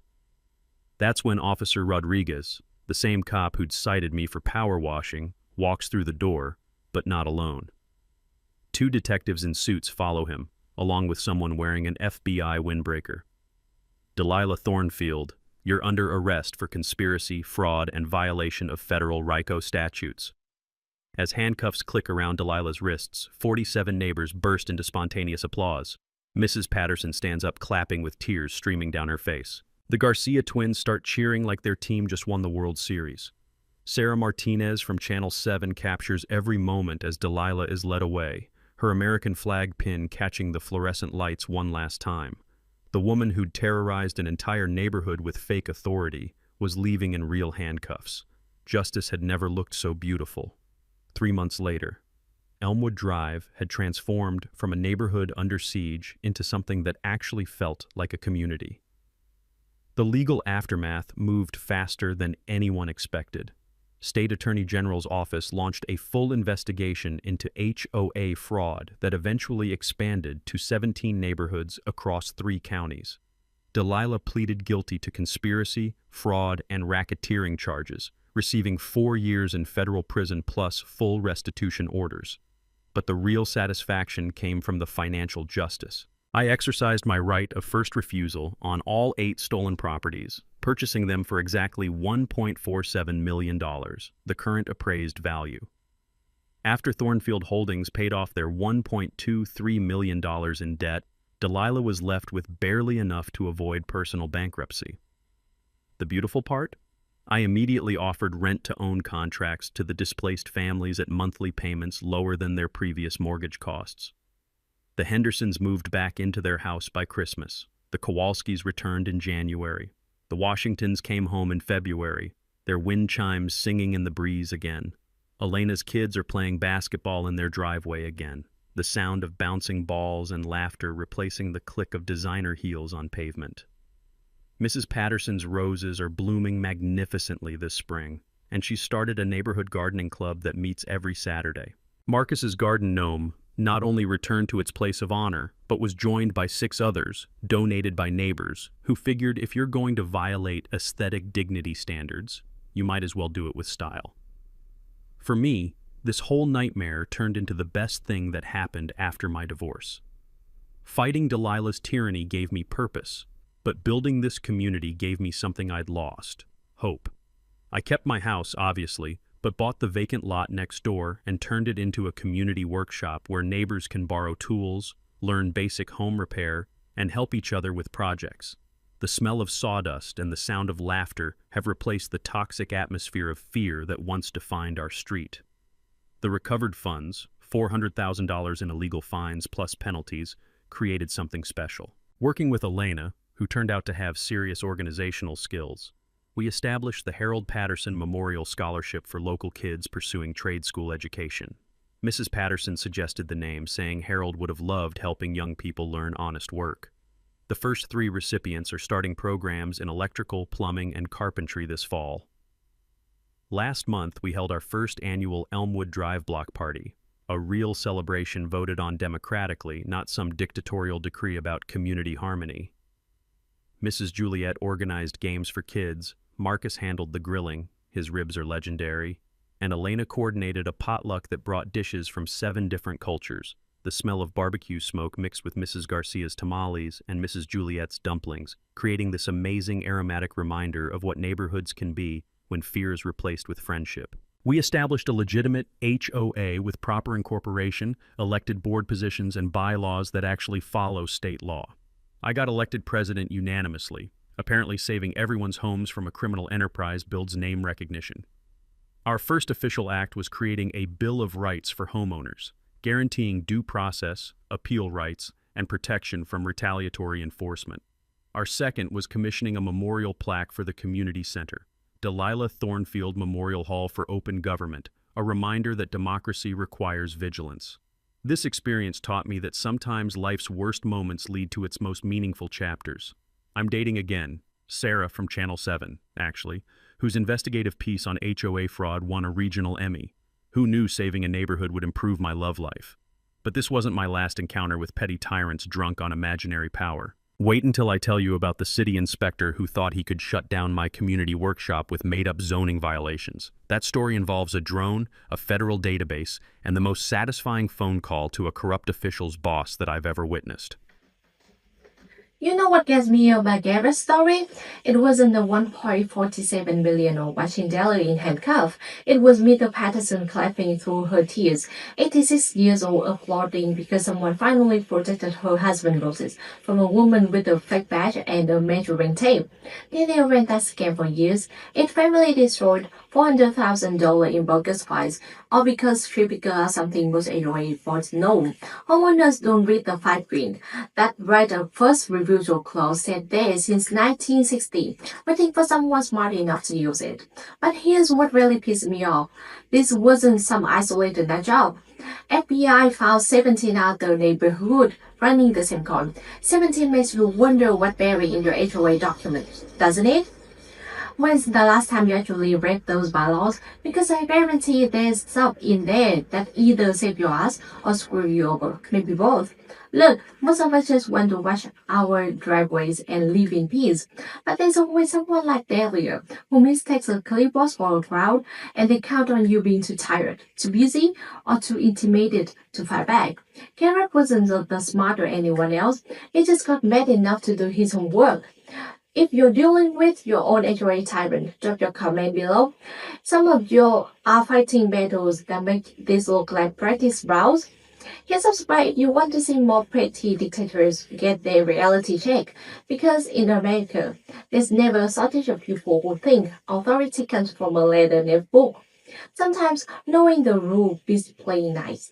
That's when Officer Rodriguez, the same cop who'd cited me for power washing, walks through the door, but not alone. 2 detectives in suits follow him, along with someone wearing an FBI windbreaker. Delilah Thornfield, you're under arrest for conspiracy, fraud, and violation of federal RICO statutes. As handcuffs click around Delilah's wrists, 47 neighbors burst into spontaneous applause. Mrs. Patterson stands up clapping with tears streaming down her face. The Garcia twins start cheering like their team just won the World Series. Sarah Martinez from Channel 7 captures every moment as Delilah is led away, her American flag pin catching the fluorescent lights one last time. The woman who'd terrorized an entire neighborhood with fake authority was leaving in real handcuffs. Justice had never looked so beautiful. 3 months later, Elmwood Drive had transformed from a neighborhood under siege into something that actually felt like a community. The legal aftermath moved faster than anyone expected. State Attorney General's office launched a full investigation into HOA fraud that eventually expanded to 17 neighborhoods across 3 counties. Delilah pleaded guilty to conspiracy, fraud, and racketeering charges, receiving 4 years in federal prison plus full restitution orders. But the real satisfaction came from the financial justice. I exercised my right of first refusal on all 8 stolen properties, purchasing them for exactly $1.47 million, the current appraised value. After Thornfield Holdings paid off their $1.23 million in debt, Delilah was left with barely enough to avoid personal bankruptcy. The beautiful part? I immediately offered rent-to-own contracts to the displaced families at monthly payments lower than their previous mortgage costs. The Hendersons moved back into their house by Christmas. The Kowalskis returned in January. The Washingtons came home in February, their wind chimes singing in the breeze again. Elena's kids are playing basketball in their driveway again, the sound of bouncing balls and laughter replacing the click of designer heels on pavement. Mrs. Patterson's roses are blooming magnificently this spring, and she's started a neighborhood gardening club that meets every Saturday. Marcus's garden gnome not only returned to its place of honor, but was joined by 6 others, donated by neighbors, who figured if you're going to violate aesthetic dignity standards, you might as well do it with style. For me, this whole nightmare turned into the best thing that happened after my divorce. Fighting Delilah's tyranny gave me purpose, but building this community gave me something I'd lost: hope. I kept my house, obviously, but bought the vacant lot next door and turned it into a community workshop where neighbors can borrow tools, learn basic home repair, and help each other with projects. The smell of sawdust and the sound of laughter have replaced the toxic atmosphere of fear that once defined our street. The recovered funds, $400,000 in illegal fines plus penalties, created something special. Working with Elena, who turned out to have serious organizational skills, we established the Harold Patterson Memorial Scholarship for local kids pursuing trade school education. Mrs. Patterson suggested the name, saying Harold would have loved helping young people learn honest work. The first 3 recipients are starting programs in electrical, plumbing, and carpentry this fall. Last month, we held our first annual Elmwood Drive block party, a real celebration voted on democratically, not some dictatorial decree about community harmony. Mrs. Juliet organized games for kids. Marcus handled the grilling. His ribs are legendary. and Elena coordinated a potluck that brought dishes from 7 different cultures. The smell of barbecue smoke mixed with Mrs. Garcia's tamales and Mrs. Juliet's dumplings, creating this amazing aromatic reminder of what neighborhoods can be when fear is replaced with friendship. We established a legitimate HOA with proper incorporation, elected board positions, and bylaws that actually follow state law. I got elected president unanimously. Apparently saving everyone's homes from a criminal enterprise builds name recognition. Our first official act was creating a Bill of Rights for homeowners, guaranteeing due process, appeal rights, and protection from retaliatory enforcement. Our second was commissioning a memorial plaque for the community center, Delilah Thornfield Memorial Hall for Open Government, a reminder that democracy requires vigilance. This experience taught me that sometimes life's worst moments lead to its most meaningful chapters. I'm dating again, Sarah from Channel 7, actually, whose investigative piece on HOA fraud won a regional Emmy. Who knew saving a neighborhood would improve my love life? But this wasn't my last encounter with petty tyrants drunk on imaginary power. Wait until I tell you about the city inspector who thought he could shut down my community workshop with made-up zoning violations. That story involves a drone, a federal database, and the most satisfying phone call to a corrupt official's boss that I've ever witnessed. You know what gets me about Garrett's story? It wasn't the 1.47 billion or watching Daly in handcuff. It was Mita Patterson clapping through her tears, 86 years old, applauding because someone finally protected her husband Roses from a woman with a fake badge and a measuring tape. They ran that scam for years. It family destroyed $400,000 in bogus files, all because she figured out something was HOA was known. Homeowners don't read the fine print. That right at first refusal clause said there since 1960, waiting for someone smart enough to use it. But here's what really pissed me off. This wasn't some isolated nut job. FBI found 17 other neighborhoods running the same code. 17 makes you wonder what buried in your HOA documents, doesn't it? When's the last time you actually read those bylaws? Because I guarantee there's stuff in there that either save your ass or screw you over. Maybe both. Look, most of us just want to wash our driveways and live in peace. But there's always someone like Dahlia who mistakes a clipboard for a crowd and they count on you being too tired, too busy, or too intimidated to fight back. Garrett wasn't the smarter anyone else. He just got mad enough to do his homework. If you're dealing with your own HOA tyrant, drop your comment below. Some of you are fighting battles that make this look like practice rounds. Hit subscribe if you want to see more petty dictators get their reality check. Because in America, there's never a shortage of people who think authority comes from a letter in a book. Sometimes knowing the rule beats playing nice.